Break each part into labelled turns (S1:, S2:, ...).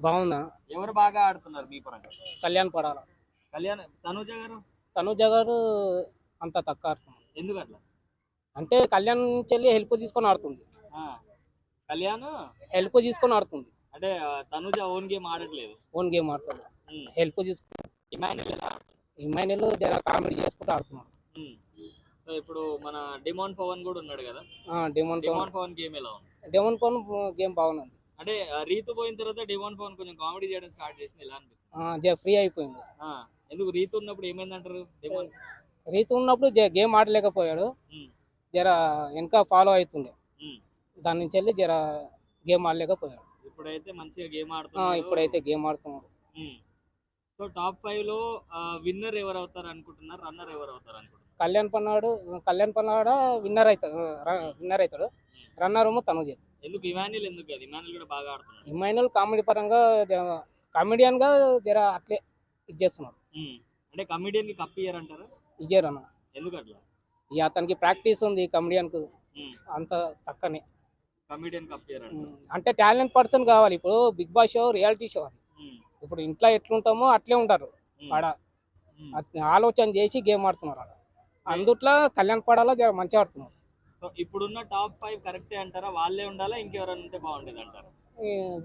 S1: బాగుందా?
S2: ఎవరు బాగా ఆడుతున్నారు మీ పరంగా?
S1: కళ్యాణ్ పడాల.
S2: కళ్యాణ్, తనుజ గారు
S1: తనుజ గారు అంత తక్కువ ఆడుతుంది.
S2: ఎందుకు అట్లా?
S1: అంటే కళ్యాణ్ చెల్లి హెల్ప్ తీసుకొని ఆడుతుంది.
S2: ఆ, కళ్యాణ్
S1: హెల్ప్ తీసుకొని ఆడుతుంది.
S2: అంటే తనుజ ఓన్ గేమ్ ఆడట్లేదు.
S1: ఓన్ గేమ్ ఆడుతుంది.
S2: ఉమ్.
S1: హెల్ప్ తీసుకుని
S2: ఇమాన్యుల్ ఎలా ఆడుతున్నాడు?
S1: ఇమాన్యుల్ జర కామెడీ చేసుకుంటూ ఆడుతున్నాడు.
S2: ఉమ్. సో ఇప్పుడు మన డిమాండ్ పవన్ కూడా ఉన్నాడు కదా.
S1: డిమాండ్
S2: డిమాండ్ పవన్ గేమ్ ఎలా ఉంది?
S1: డెమన్ పవన్ గేమ్ బాగున్నది.
S2: అంటే రీతు పోయిన తర్వాత డిమాండ్ పవన్ కొంచెం కామెడీ చేయడం స్టార్ట్ చేసింది. ఎలా అనిపిస్తుంది?
S1: జర ఫ్రీ అయిపోయింది.
S2: ఎందుకు రీతు ఉన్నప్పుడు ఏమైందంటారు? డిమాండ్
S1: రీతు ఉన్నప్పుడు గేమ్ ఆడలేకపోయాడు.
S2: ఉమ్.
S1: జర వెనక ఫాలో అవుతుండే.
S2: ఉమ్.
S1: దాని నుంచి వెళ్ళి జర గేమ్ ఆడలేకపోయాడు.
S2: ఇప్పుడైతే మంచిగా గేమ్ ఆడుతున్నాడు.
S1: ఇప్పుడైతే గేమ్ ఆడుతున్నాడు.
S2: సో టాప్ 5 లో విన్నర్ ఎవరు అవుతారు అనుకుంటున్నారు? రన్నర్ ఎవరు అవుతారు అనుకుంటున్నారు?
S1: కళ్యాణ్ పన్నాడు విన్నర్ అవుతాడు. రన్నర్ ఏమో తనుజ.
S2: ఎందుకు ఇమాన్యుల్? ఎందుకు అది? ఇమాన్యుల్ కూడా బాగా ఆడుతున్నాడు.
S1: ఇమాన్యుల్ కామెడీ పరంగా కామెడియన్ గా జర అట్లే ఇది చేస్తున్నాడు.
S2: అంటే కమిడియన్ కి కప్ ఇయ్యర్ అంటారా?
S1: ఇయ్యరు అన్న.
S2: ఎందుకు అట్లా?
S1: ఇక అతనికి ప్రాక్టీస్ ఉంది. కమెడియన్ కు అంత తక్కనే.
S2: కమిడియన్ కప్ ఇయ్యర్
S1: అంటే టాలెంట్ పర్సన్ కావాలి. ఇప్పుడు Bigg Boss show reality show అది. ఇప్పుడు ఇంట్లో ఎట్లుంటామో అట్లే ఉంటారు ఆడ. ఆలోచన చేసి గేమ్ ఆడుతున్నారు ఆడ. అందుట్లో కళ్యాణ్ పడాలో మంచిగా ఆడుతున్నారు.
S2: సో ఇప్పుడున్న టాప్ 5 కరెక్టే అంటారా? వాళ్ళే ఉండాలా, ఇంకెవరైనా ఉంటే బాగుండేది అంటారా?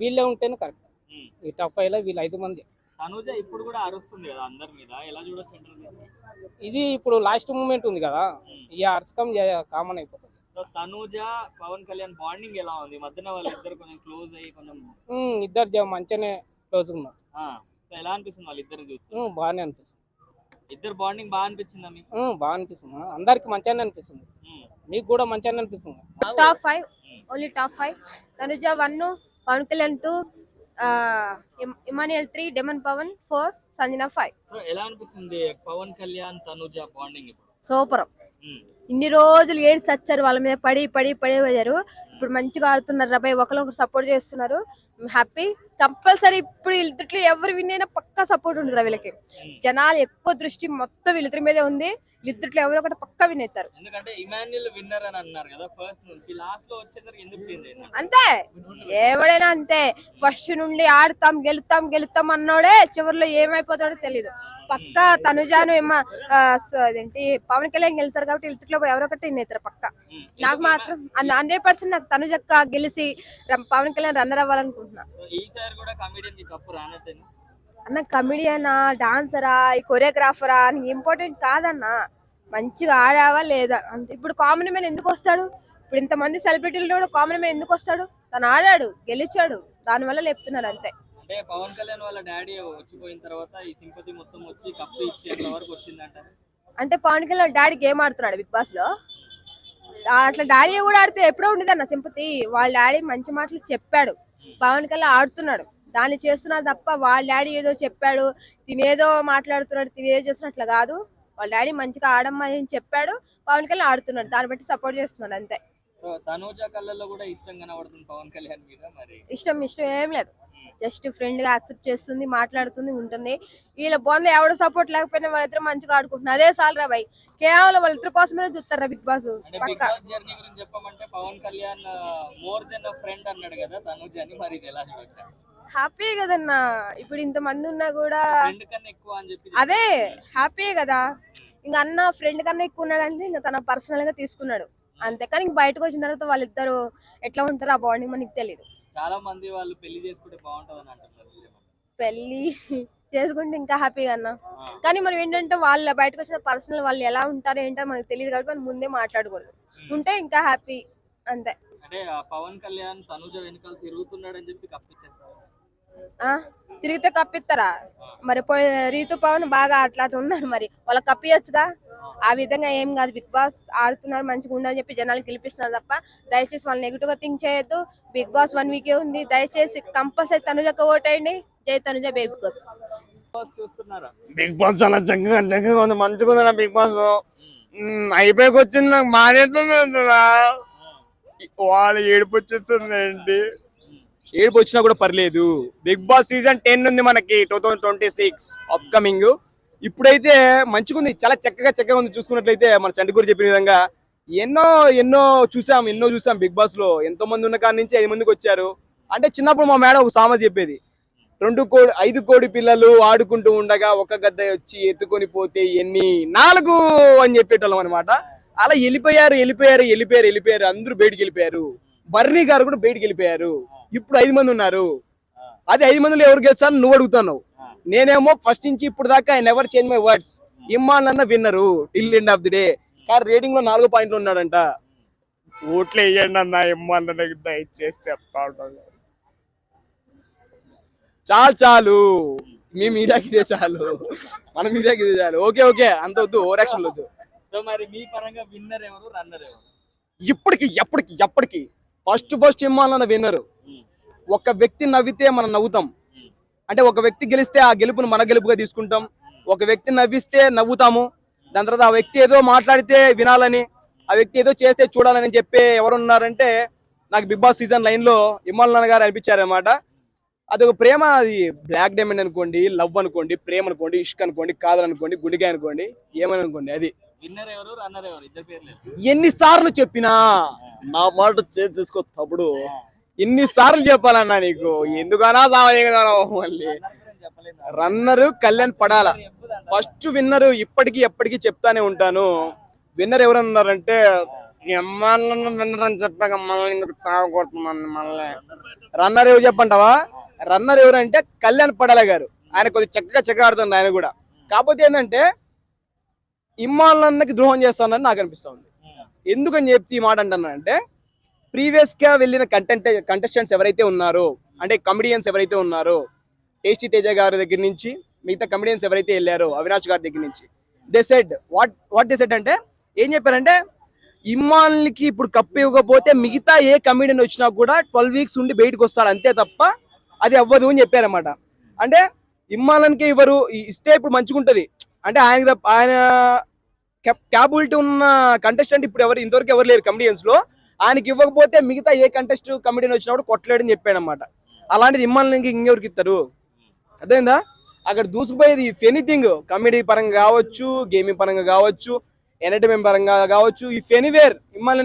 S1: వీళ్ళే ఉంటేనే కరెక్ట్. ఈ టాప్ 5 లో వీళ్ళు 5 మంది.
S2: తనుజ ఇప్పుడు కూడా అరుస్తుంది కదా అందరి మీద, ఎలా చూడొచ్చు అంటారు?
S1: ఇది ఇప్పుడు లాస్ట్ మూమెంట్ ఉంది కదా, ఇక అర్చకం కామన్ అయిపోతుంది.
S2: సో తనుజ పవన్ కళ్యాణ్ బాండింగ్ ఎలా ఉంది? మధ్యన వాళ్ళిద్దరు కొంచెం క్లోజ్ అయ్యి కొంచెం
S1: ఇద్దరు మంచిగానే క్లోజ్ ఉన్నారు.
S2: సో ఎలా అనిపిస్తుంది వాళ్ళిద్దరిని చూస్తే?
S1: బాగానే అనిపిస్తుంది.
S2: ఇద్దరు బాండింగ్ బాగా అనిపించిందా మీకు?
S1: బాగా అనిపిస్తుంది. అందరికి మంచిగానే అనిపిస్తుంది. మీకు కూడా మంచిగానే అనిపిస్తుంది.
S3: Top 5 only top 5. Tanuja 1, Pawan Kalyan 2, Emmanuel 3, demon Pavan 4, Sanjana 5.
S2: So ఎలా అనిపిస్తుంది పవన్ కళ్యాణ్ తనుజ బాండింగ్ ఇప్పుడు?
S3: సూపర్. ఇన్ని రోజులు ఏడు సచ్చారు, వాళ్ళ మీద పడి పడి పడి పోయారు. ఇప్పుడు మంచిగా ఆడుతున్నారు. రాబాయ్ ఒకరు సపోర్ట్ చేస్తున్నారు. హ్యాపీ. కంపల్సరీ ఇప్పుడు వీళ్ళిద్దరు ఎవరు విన్ అయినా పక్కా సపోర్ట్ ఉంటుంది వీళ్ళకి. జనాలు ఎక్కువ దృష్టి మొత్తం వీళ్ళిద్దరి మీదే ఉంది. వీళ్ళిద్దరు ఎవరో ఒకటి పక్కా విన్ అవుతారు.
S2: ఎందుకంటే ఇమాన్యుల్ విన్నర్ అని అన్నారు కదా ఫస్ట్ నుంచి, లాస్ట్ లో వచ్చేసరికి ఎందుకు చేంజ్ అయింది?
S3: అంతే, ఎవడైనా అంతే. ఫస్ట్ నుండి ఆడతాం గెలుతాం గెలుతాం అన్నోడే చివరిలో ఏమైపోతాడో తెలీదు. పక్కా తనుజాను అదేంటి పవన్ కళ్యాణ్ గెలుతారు కాబట్టి వీళ్ళిద్దరిలో ఎవరో ఒకటి విన్ అవుతారు పక్కా. నాకు మాత్రం 100% నాకు తనుజక్క గెలిచి పవన్ కళ్యాణ్ రన్నర్ అవ్వాలనుకుంటున్నా.
S2: ఈసారి కూడా కమిడియన్ కి కప్పు రానట్టేనా
S3: అన్న? కమిడియనా, డాన్సరా, ఈ కొరియోగ్రాఫరా అని ఇంపార్టెంట్ కాదన్న. మంచిగా ఆడావా లేదా అంతే. ఇప్పుడు కామన్ మ్యాన్ ఎందుకు వస్తాడు? ఇప్పుడు ఇంతమంది సెలబ్రిటీలు కూడా కామన్ మ్యాన్ ఎందుకు వస్తాడు? తను ఆడాడు, గెలిచాడు, దానివల్ల లేపుతున్నాడు అంతే.
S2: అంటే పవన్ కళ్యాణ్ వాళ్ళ డాడీ వచ్చిపోయిన తర్వాత ఈ సింపతి మొత్తం వచ్చి కప్పు ఇచ్చేంత వరకు వచ్చిందంట. అంటే
S3: పవన్ కళ్యాణ్ డాడీ గేమ్ ఆడుతున్నాడు బిగ్ బాస్ లో. అట్లా డాడీ కూడా ఆడితే ఎప్పుడో ఉండేదన్న సింపతి. వాళ్ళ డాడీ మంచి మాటలు చెప్పాడు, పవన్ కళ్యాణ్ ఆడుతున్నాడు, దాన్ని చేస్తున్నారు తప్ప వాళ్ళ డాడీ ఏదో చెప్పాడు తినేదో మాట్లాడుతున్నాడు తినేదో చేస్తున్నట్లు కాదు. వాళ్ళ డాడీ మంచిగా ఆడమ్మని చెప్పాడు, పవన్ కళ్యాణ్ ఆడుతున్నాడు, దాన్ని బట్టి సపోర్ట్ చేస్తున్నాడు అంతే.
S2: తనూజ కళ్ళల్లో కూడా ఇష్టం కనబడుతుంది పవన్ కళ్యాణ్ మీద. మరి
S3: ఇష్టం ఏం లేదు, జస్ట్ ఫ్రెండ్ గా యాక్సెప్ట్ చేస్తుంది, మాట్లాడుతుంది, ఉంటుంది. వీళ్ళ బాగుంది ఎవడో సపోర్ట్ లేకపోయినా వాళ్ళిద్దరు మంచిగా ఆడుకుంటున్నారు, అదే సాల్ రా బాయ్. కేవలం వాళ్ళిద్దరు కోసమే చూస్తారా బిగ్ బాస్.
S2: జర్నీ గురించి చెప్పమంటే Pawan Kalyan more than friend అన్నాడు కదా తనూజ అని, మరి ఇది ఎలా చూడొచ్చా?
S3: హ్యాపీ కదన్నా. ఇప్పుడు ఇంత మంది ఉన్నా కూడా
S2: ఫ్రెండ్ కన్నా ఎక్కువ అని చెప్పి
S3: అదే హ్యాపీ కదా. ఇంకా అన్న ఫ్రెండ్ కన్నా ఎక్కువ ఉన్నాడంటే ఇంకా తన పర్సనల్ గా తీసుకున్నాడు అంతే. కానీ బయటకు వచ్చిన తర్వాత వాళ్ళిద్దరు ఎట్లా ఉంటారో ఆ బాండింగ్ మనకి తెలియదు.
S2: చాలా మంది వాళ్ళు పెళ్లి చేసుకుంటే బాగుంటది అని అంటున్నారు.
S3: పెళ్లి చేసుకుంటే ఇంకా హ్యాపీగా అన్న. కానీ మనం ఏంటంటే వాళ్ళ బయటకు వచ్చిన పర్సనల్ వాళ్ళు ఎలా ఉంటారో ఏంటో మనకు తెలియదు కాబట్టి మనం ముందే మాట్లాడకూడదు. ఉంటే ఇంకా హ్యాపీ అంతే.
S2: అంటే పవన్ కళ్యాణ్ తనుజ వెనకాల తిరుగుతున్నాడు అని చెప్పి కప్పిచ్చేస్తారు.
S3: తిరిగితే కప్పిస్తారా? మరి రీతు పవన్ బాగా అట్లా ఉన్నారు, మరి వాళ్ళకి కప్పియొచ్చుగా. ఆ విధంగా ఏం కాదు, బిగ్ బాస్ ఆడుతున్నారు మంచిగా ఉండని చెప్పి జనాలు గెలిపిస్తున్నారు తప్ప దయచేసి వాళ్ళు నెగిటివ్ గా థింక్ చేయొద్దు. బిగ్ బాస్ 1 వీకే ఉంది, దయచేసి కంపల్సరీ తనుజకు ఓటేయండి. జై తనుజ బిగ్ బాస్.
S2: చూస్తున్నారా
S4: బిగ్ బాస్? చాలా చక్కగా ఉంది, మంచిగా ఉంది బిగ్ బాస్. అయిపోయాక వచ్చింది నాకు మానేట్లున్నా, వాళ్ళు ఏడుపు వచ్చేస్తుంది ఏంటి. ఏడుపు వచ్చినా కూడా పర్లేదు. బిగ్ బాస్ సీజన్ 10 ఉంది మనకి 2026 అప్కమింగ్. ఇప్పుడైతే మంచిగా ఉంది, చాలా చక్కగా ఉంది. చూసుకున్నట్లయితే మన చంటికూరు చెప్పిన విధంగా ఎన్నో చూసాం బిగ్ బాస్ లో. ఎంతో మంది ఉన్న కాడి నుంచి 5 మందికి వచ్చారు. అంటే చిన్నప్పుడు మా మేడం ఒక సామెత చెప్పేది, 5 కోడి పిల్లలు ఆడుకుంటూ ఉండగా ఒక గద్ద వచ్చి ఎత్తుకొని పోతే ఎన్ని 4 అని చెప్పేటోళ్ళం అనమాట. అలా వెళ్ళిపోయారు, అందరూ బయటికి వెళ్ళిపోయారు. బర్నీ గారు కూడా బయటికి వెళ్ళిపోయారు. ఇప్పుడు 5 మంది ఉన్నారు. అదే 5 మందిలో ఎవరు గెలిచారు నువ్వు అడుగుతున్నావు. నేనేమో ఫస్ట్ నుంచి ఇప్పుడు దాకా I never change my words. ఇమ్మాన్ అన్న winner till end of the day. కానీ రేటింగ్ లో 4 పాయింట్లు ఉన్నాడంట. ఓట్లు వేయండి అన్న ఇమ్మాన్ అన్నకి దయచేసి చెప్తా ఉంటాను. చాలు మీ మీడియాకి ఇదే చాలు, మన మీడియాకి ఇదే చాలు. ఓకే అంత వద్దు, ఓవర్ యాక్షన్ వద్దు.
S2: సో మరి మీ పరంగా విన్నర్ ఎవరు, రన్నర్ ఎవరు?
S4: ఎప్పటికి ఫస్ట్ ఇమ్మాన్ అన్న విన్నరు. ఒక వ్యక్తి నవ్వితే మనం నవ్వుతాం, అంటే ఒక వ్యక్తి గెలిస్తే ఆ గెలుపును మన గెలుపుగా తీసుకుంటాం. ఒక వ్యక్తి నవ్విస్తే నవ్వుతాము. దాని తర్వాత ఆ వ్యక్తి ఏదో మాట్లాడితే వినాలని, ఆ వ్యక్తి ఏదో చేస్తే చూడాలని చెప్పే ఎవరున్నారంటే నాకు బిగ్ బాస్ సీజన్ 9 లో ఇమ్మాన్ అన్న గారు అనిపించారనమాట. అది ఒక ప్రేమ, అది బ్లాక్ డైమండ్ అనుకోండి, లవ్ అనుకోండి, ప్రేమ అనుకోండి, ఇష్క్ అనుకోండి, కాదనుకోండి, గుడిగా అనుకోండి, ఏమని అనుకోండి, అది
S2: విన్నర్ ఎవరు, రన్నర్ ఎవరు? ఇద్దరు పేర్లు
S4: ఎన్నిసార్లు చెప్పినా నా మాట చేసుకో తప్పుడు. ఎన్నిసార్లు చెప్పాలన్నా నీకు, ఎందుకనా మళ్ళీ రన్నరు కళ్యాణ్ పడాల. ఫస్ట్ విన్నరు ఎప్పటికీ చెప్తానే ఉంటాను. విన్నర్ ఎవరన్నారంటే విన్నర్ అని చెప్పాక మళ్ళీ తాగొడుతున్నాను. మళ్ళీ రన్నర్ ఎవరు చెప్పంటావా? రన్నర్ ఎవరంటే కళ్యాణ్ పడాల గారు. ఆయన కొద్దిగా చక్కగా ఆడుతుంది ఆయన కూడా. కాకపోతే ఏంటంటే ఇమ్మాన్ అన్నకి ద్రోహం చేస్తానని నాకు అనిపిస్తుంది. ఎందుకని చెప్తే ఈ మాట అంటున్నానంటే, ప్రీవియస్ గా వెళ్ళిన కంటెస్టెంట్స్ ఎవరైతే ఉన్నారో, అంటే కమెడియన్స్ ఎవరైతే ఉన్నారో, టేస్టీ తేజ గారి దగ్గర నుంచి మిగతా కమెడియన్స్ ఎవరైతే వెళ్ళారో, అవినాష్ గారి దగ్గర నుంచి, they said what they said అంటే ఏం చెప్పారంటే, ఇమ్మాన్కి ఇప్పుడు కప్పు ఇవ్వకపోతే మిగతా ఏ కమెడియన్ వచ్చినా కూడా 12 వీక్స్ ఉండి బయటకు వస్తాడు, అంతే తప్ప అది అవ్వదు అని చెప్పారన్నమాట. అంటే ఇమ్మాన్కి ఇవ్వరు, ఇస్తే ఇప్పుడు మంచిగా ఉంటుంది అంటే ఆయన క్యాపబిలిటీ ఉన్న కంటెస్టెంట్ ఇప్పుడు ఇంతవరకు ఎవరు లేరు కమెడియన్స్ లో. ఆయనకి ఇవ్వకపోతే మిగతా ఏ కమెడియన్ వచ్చినప్పుడు కొట్టలేడని చెప్పాడు అనమాట. అలాంటిది ఇమ్మాన్కి ఇంకెవరికి ఇస్తారు? అర్థమైందా? అక్కడ దూసుకుపోయేది ఇఫ్ ఎనీథింగ్, కమెడీ పరంగా కావచ్చు, గేమింగ్ పరంగా కావచ్చు, ఎంటర్టైన్మెంట్ పరంగా కావచ్చు, ఇఫ్ ఎనీవేర్ ఇమ్మాన్